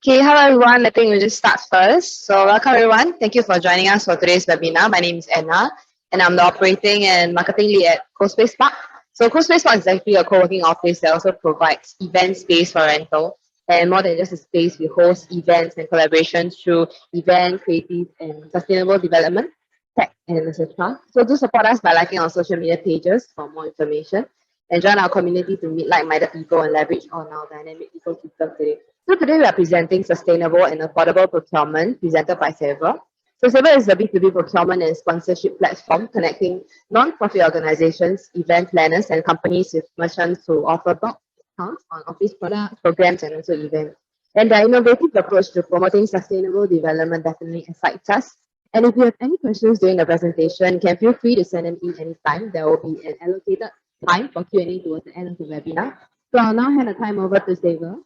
Okay, hello everyone. I think we'll just start first. So welcome everyone. Thank you for joining us for today's webinar. My name is Anna and I'm the operating and marketing lead at CoSpace Park. So CoSpace Park is actually a co-working office that also provides event space for rental. And more than just a space, we host events and collaborations through event, creative and sustainable development, tech and etc. So do support us by liking our social media pages for more information and join our community to meet like-minded people and leverage on our dynamic ecosystem today. So today we are presenting sustainable and affordable procurement presented by Savour. So Savour is a B2B procurement and sponsorship platform connecting non-profit organizations, event planners, and companies with merchants who offer bulk discounts on office products, programs, and also events. And the innovative approach to promoting sustainable development definitely excites us. And if you have any questions during the presentation, you can feel free to send them in anytime. There will be an allocated time for Q&A towards the end of the webinar. So I'll now hand the time over to Savour.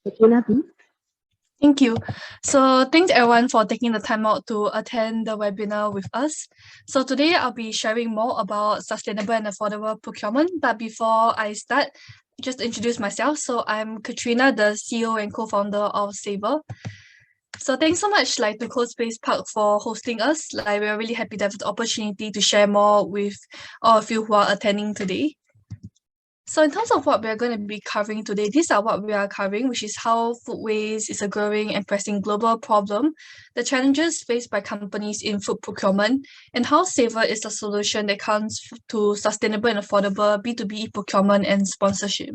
Katrina, please. Thank you. So thanks everyone for taking the time out to attend the webinar with us. So today I'll be sharing more about sustainable and affordable procurement. But before I start, just introduce myself. So I'm Katrina, the CEO and co-founder of Savour. So thanks so much to CoSpace Park for hosting us. We're really happy to have the opportunity to share more with all of you who are attending today. So in terms of what we're going to be covering today, these are what we are covering, which is how food waste is a growing and pressing global problem, the challenges faced by companies in food procurement, and how Savour is a solution that comes to sustainable and affordable B2B procurement and sponsorship.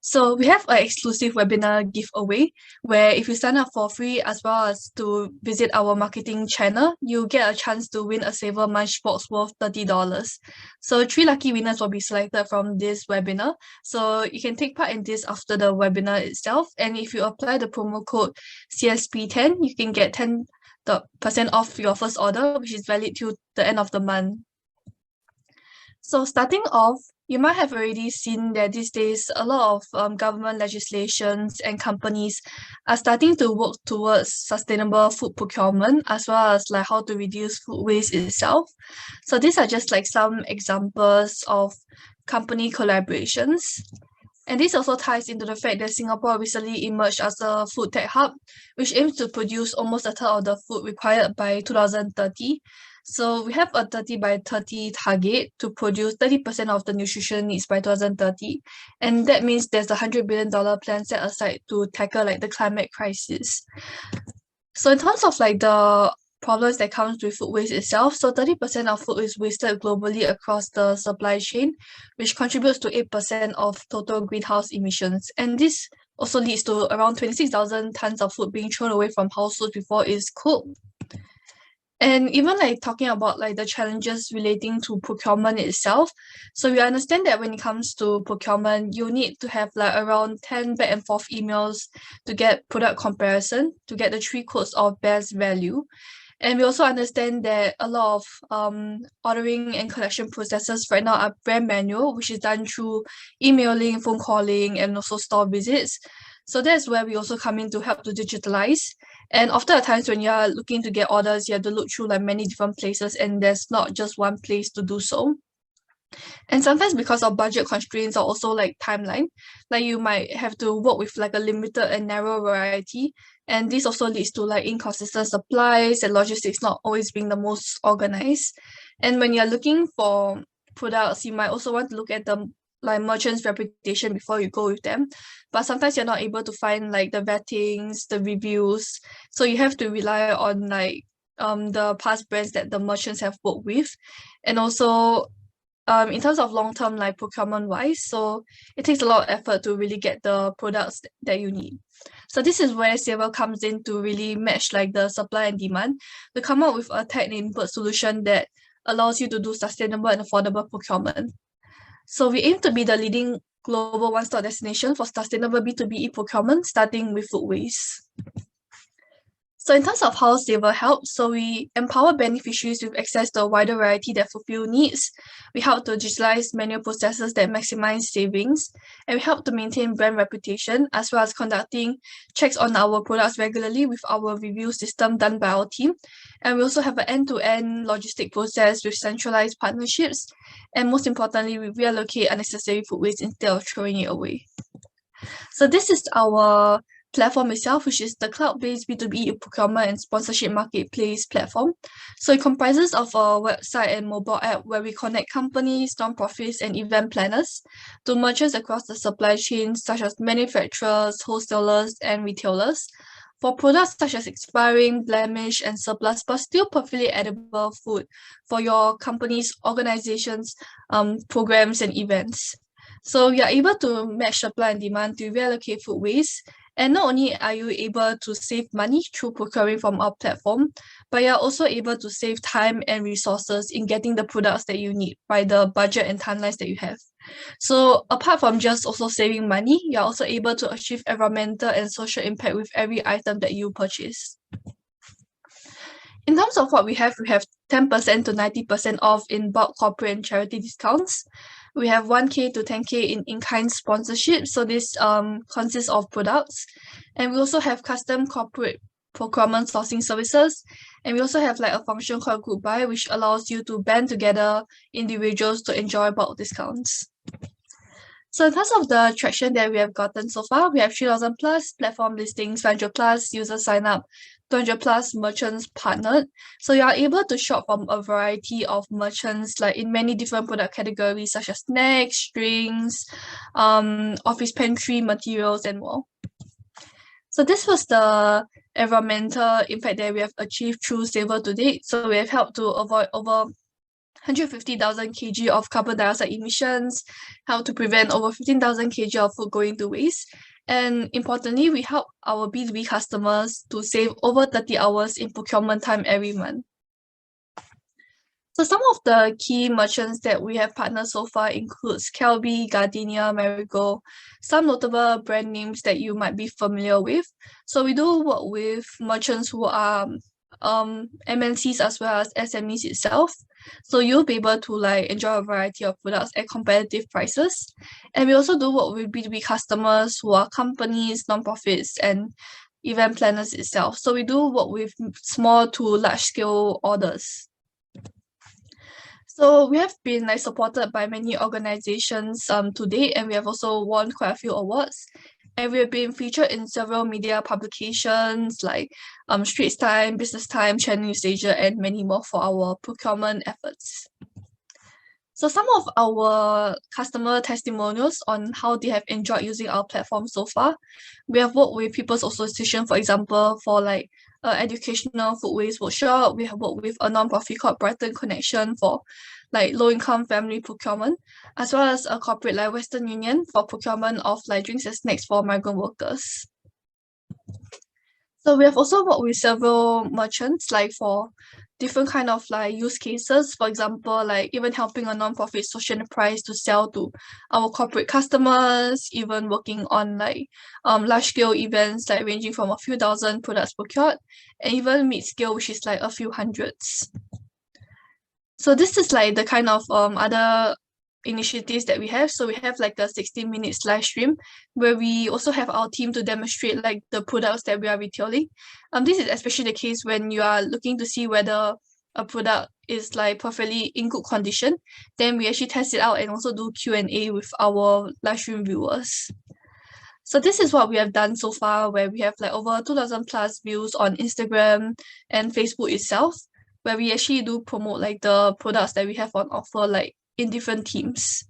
So we have an exclusive webinar giveaway where if you sign up for free as well as to visit our marketing channel, you get a chance to win a Savour Munch box worth $30. So 3 lucky winners will be selected from this webinar. So you can take part in this after the webinar itself. And if you apply the promo code CSP10, you can get 10% off your first order, which is valid till the end of the month. So starting off, you might have already seen that these days a lot of government legislations and companies are starting to work towards sustainable food procurement as well as how to reduce food waste itself. So these are just some examples of company collaborations. And this also ties into the fact that Singapore recently emerged as a food tech hub, which aims to produce almost a third of the food required by 2030. So we have a 30 by 30 target to produce 30% of the nutrition needs by 2030. And that means there's a $100 billion plan set aside to tackle the climate crisis. So in terms of the problems that comes with food waste itself, so 30% of food is wasted globally across the supply chain, which contributes to 8% of total greenhouse emissions. And this also leads to around 26,000 tons of food being thrown away from households before it's cooked. And even talking about the challenges relating to procurement itself. So we understand that when it comes to procurement, you need to have around 10 back and forth emails to get product comparison, to get the 3 codes of best value. And we also understand that a lot of ordering and collection processes right now are very manual, which is done through emailing, phone calling, and also store visits. So that's where we also come in to help to digitalize. And often at times when you are looking to get orders, you have to look through many different places and there's not just one place to do so. And sometimes because of budget constraints or also timeline, you might have to work with a limited and narrow variety. And this also leads to inconsistent supplies and logistics not always being the most organized. And when you're looking for products, you might also want to look at the merchants' reputation before you go with them. But sometimes you're not able to find the vettings, the reviews. So you have to rely on the past brands that the merchants have worked with. And also in terms of long-term procurement wise, so it takes a lot of effort to really get the products that you need. So this is where Savour comes in to really match the supply and demand to come up with a tech-enabled solution that allows you to do sustainable and affordable procurement. So we aim to be the leading global one-stop destination for sustainable B2B e-procurement, starting with food waste. So in terms of how Savour helps, so we empower beneficiaries with access to a wider variety that fulfill needs. We help to digitalize manual processes that maximize savings, and we help to maintain brand reputation, as well as conducting checks on our products regularly with our review system done by our team. And we also have an end-to-end logistic process with centralized partnerships. And most importantly, we reallocate unnecessary food waste instead of throwing it away. So this is our platform itself, which is the cloud-based B2B procurement and sponsorship marketplace platform. So it comprises of a website and mobile app where we connect companies, nonprofits, and event planners to merchants across the supply chain, such as manufacturers, wholesalers, and retailers, for products such as expiring, blemished, and surplus, but still perfectly edible food for your company's organizations, programs, and events. So you are able to match supply and demand to reallocate food waste. And not only are you able to save money through procuring from our platform, but you're also able to save time and resources in getting the products that you need by the budget and timelines that you have. So apart from just also saving money, you're also able to achieve environmental and social impact with every item that you purchase. In terms of what we have 10% to 90% off in bulk corporate and charity discounts. We have 1K to 10K in in-kind sponsorship. So this consists of products. And we also have custom corporate procurement sourcing services. And we also have like a function called group buy, which allows you to band together individuals to enjoy bulk discounts. So in terms of the traction that we have gotten so far, we have 3,000 plus platform listings, 500 plus users sign up, 200 plus merchants partnered. So you are able to shop from a variety of merchants, like in many different product categories, such as snacks, drinks, office pantry materials, and more. So this was the environmental impact that we have achieved through Savour to date. So we have helped to avoid over 150,000 kg of carbon dioxide emissions, help to prevent over 15,000 kg of food going to waste. And importantly, we help our B2B customers to save over 30 hours in procurement time every month. So some of the key merchants that we have partnered so far includes Calbee, Gardenia, Marigold, some notable brand names that you might be familiar with. So we do work with merchants who are MNCs as well as SMEs itself. So you'll be able to like enjoy a variety of products at competitive prices. And we also do work with B2B customers who are companies, nonprofits, and event planners itself. So we do work with small to large scale orders. So we have been like supported by many organizations to date, and we have also won quite a few awards. And we have been featured in several media publications like Straits Times, Business Times, Channel News Asia, and many more for our procurement efforts. So some of our customer testimonials on how they have enjoyed using our platform so far. We have worked with People's Association, for example, for like educational food waste workshop. We have worked with a non-profit called Brighton Connection for like low-income family procurement, as well as a corporate like Western Union for procurement of like drinks and snacks for migrant workers. So we have also worked with several merchants like for different kind of like use cases. For example, like even helping a non-profit social enterprise to sell to our corporate customers, even working on like large scale events like ranging from a few thousand products procured, and even mid scale, which is like a few hundreds. So this is like the kind of other initiatives that we have. So we have like a 60-minute live stream where we also have our team to demonstrate like the products that we are retailing. This is especially the case when you are looking to see whether a product is like perfectly in good condition. Then we actually test it out and also do Q&A with our live stream viewers. So this is what we have done so far, where we have like over 2,000 plus views on Instagram and Facebook itself, where we actually do promote like the products that we have on offer like in different teams.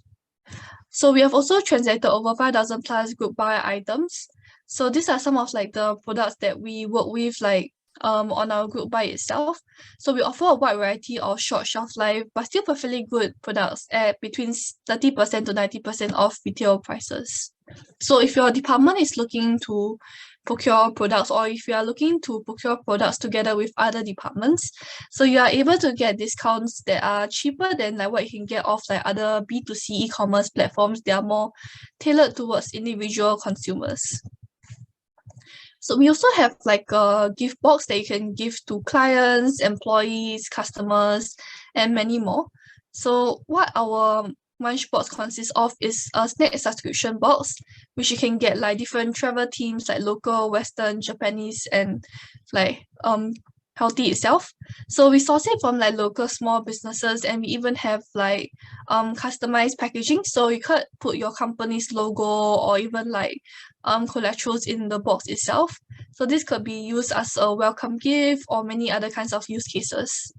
So we have also transacted over 5,000 plus group buy items. So these are some of like the products that we work with like on our group buy itself. So we offer a wide variety of short shelf life but still perfectly good products at between 30% to 90% off retail prices. So if your department is looking to procure products, or if you are looking to procure products together with other departments, so you are able to get discounts that are cheaper than like what you can get off like other B2C e-commerce platforms. They are more tailored towards individual consumers. So we also have like a gift box that you can give to clients, employees, customers, and many more. So what our lunch box consists of is a snack subscription box, which you can get like different travel themes like local, Western, Japanese, and like healthy itself. So we source it from like local small businesses, and we even have like customized packaging. So you could put your company's logo or even like collaterals in the box itself. So this could be used as a welcome gift or many other kinds of use cases.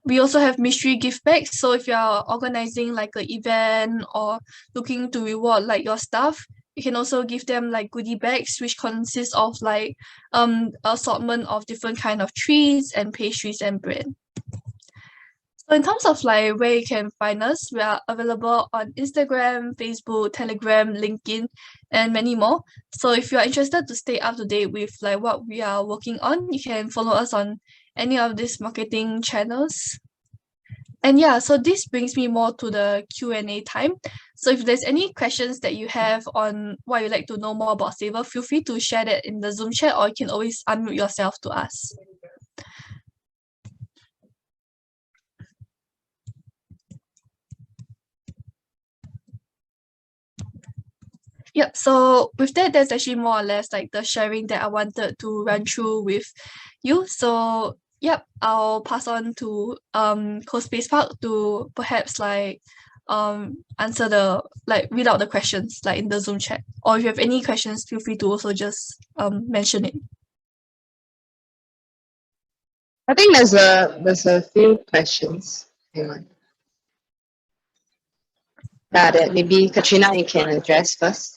We also have mystery gift bags. So if you are organizing like an event or looking to reward like your staff, you can also give them like goodie bags, which consists of like assortment of different kind of treats and pastries and bread. So in terms of like where you can find us, we are available on Instagram, Facebook, Telegram, LinkedIn, and many more. So if you are interested to stay up to date with like what we are working on, you can follow us on any of these marketing channels. And yeah, so this brings me more to the Q&A time. So if there's any questions that you have on what you'd like to know more about Savour, feel free to share that in the Zoom chat, or you can always unmute yourself to ask. Yep, so with that, that's actually more or less like the sharing that I wanted to run through with you. So yep, I'll pass on to CoSpace Park to perhaps like answer the read out the questions like in the Zoom chat. Or if you have any questions, feel free to also just mention it. I think there's a few questions. Hang on. That maybe Katrina, you can address first.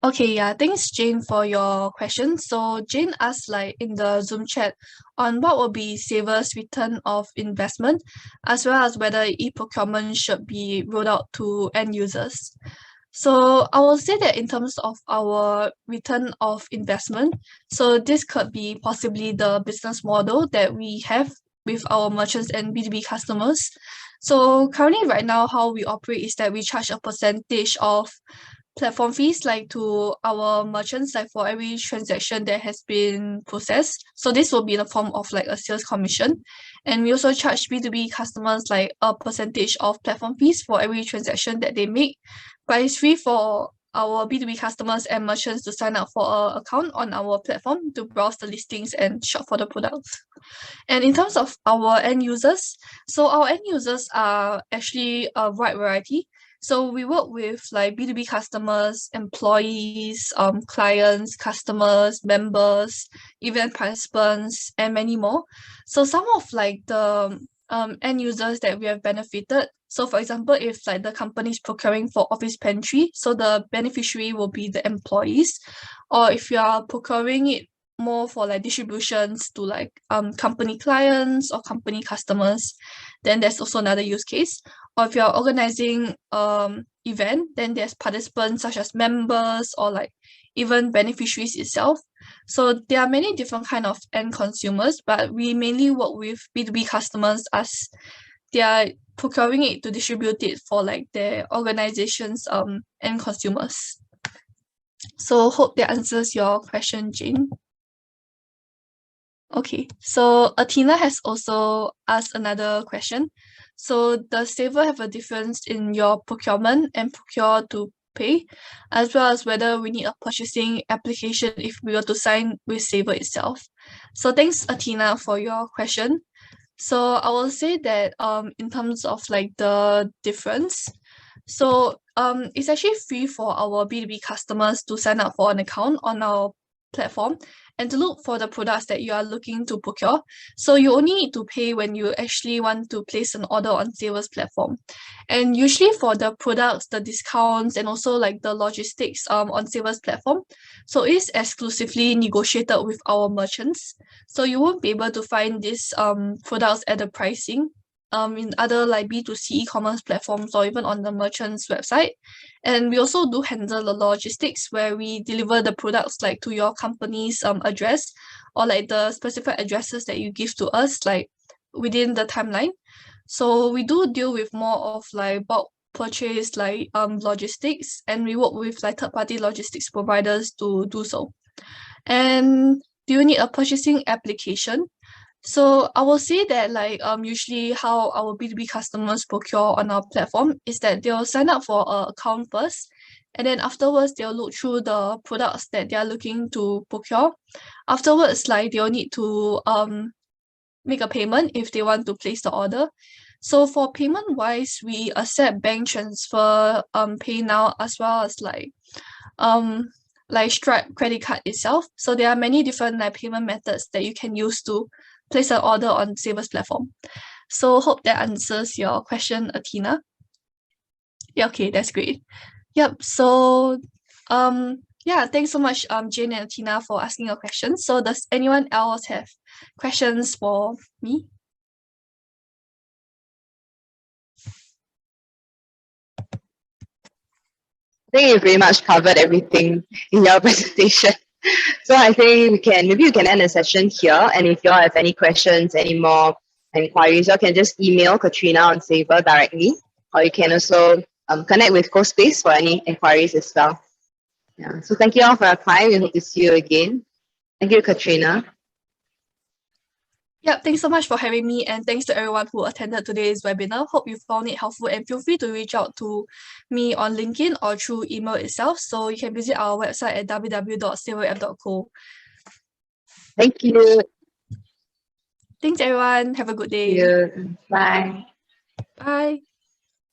Okay, yeah, thanks Jane for your question. So Jane asked like in the Zoom chat on what will be Savour's return of investment, as well as whether e-procurement should be rolled out to end users. So I will say that in terms of our return of investment, so this could be possibly the business model that we have with our merchants and B2B customers. So currently right now, how we operate is that we charge a percentage of platform fees like to our merchants like for every transaction that has been processed. So this will be in the form of like a sales commission. And we also charge B2B customers like a percentage of platform fees for every transaction that they make. But it's free for our B2B customers and merchants to sign up for an account on our platform to browse the listings and shop for the products. And in terms of our end users, so our end users are actually a wide variety. So we work with like B2B customers, employees, clients, customers, members, event participants, and many more. So some of like the end users that we have benefited. So for example, if like the company is procuring for office pantry, so the beneficiary will be the employees. Or if you are procuring it more for like distributions to like company clients or company customers, then there's also another use case. Or if you're organizing event, then there's participants such as members or like even beneficiaries itself. So there are many different kind of end consumers, but we mainly work with B2B customers as they are procuring it to distribute it for like their organizations end consumers. So hope that answers your question, Jane. Okay, so Athena has also asked another question. So does Savour have a difference in your procurement and procure to pay, as well as whether we need a purchasing application if we were to sign with Savour itself? So thanks Athena for your question. So I will say that in terms of like the difference, so it's actually free for our B2B customers to sign up for an account on our platform and to look for the products that you are looking to procure. So you only need to pay when you actually want to place an order on Savour's platform. And usually for the products, the discounts, and also like the logistics on Savour's platform, so it is exclusively negotiated with our merchants. So you won't be able to find these products at the pricing in other like B2C e-commerce platforms or even on the merchant's website. And we also do handle the logistics where we deliver the products like to your company's address or like the specific addresses that you give to us like within the timeline. So we do deal with more of like bulk purchase like logistics, and we work with like third-party logistics providers to do so. And do you need a purchasing application? So I will say that usually how our B2B customers procure on our platform is that they'll sign up for an account first, and then afterwards they'll look through the products that they are looking to procure. Afterwards, they'll need to make a payment if they want to place the order. So for payment wise, we accept bank transfer, PayNow, as well as Stripe credit card itself. So there are many different payment methods that you can use to place an order on Savour's platform. So hope that answers your question, Athena. Yeah, okay, that's great. Yep. So yeah, thanks so much, Jane and Athena, for asking your questions. So does anyone else have questions for me? I think you pretty much covered everything in your presentation. So I think maybe you can end the session here. And if you all have any questions, any more inquiries, you can just email Katrina on Savour directly, or you can also connect with CoSpace for any inquiries as well. Yeah. So thank you all for your time. We hope to see you again. Thank you, Katrina. Yeah, thanks so much for having me, and thanks to everyone who attended today's webinar. Hope you found it helpful, and feel free to reach out to me on LinkedIn or through email itself. So you can visit our website at www.savourapp.co. Thank you. Thanks everyone. Have a good day. Thank you. Bye. Bye.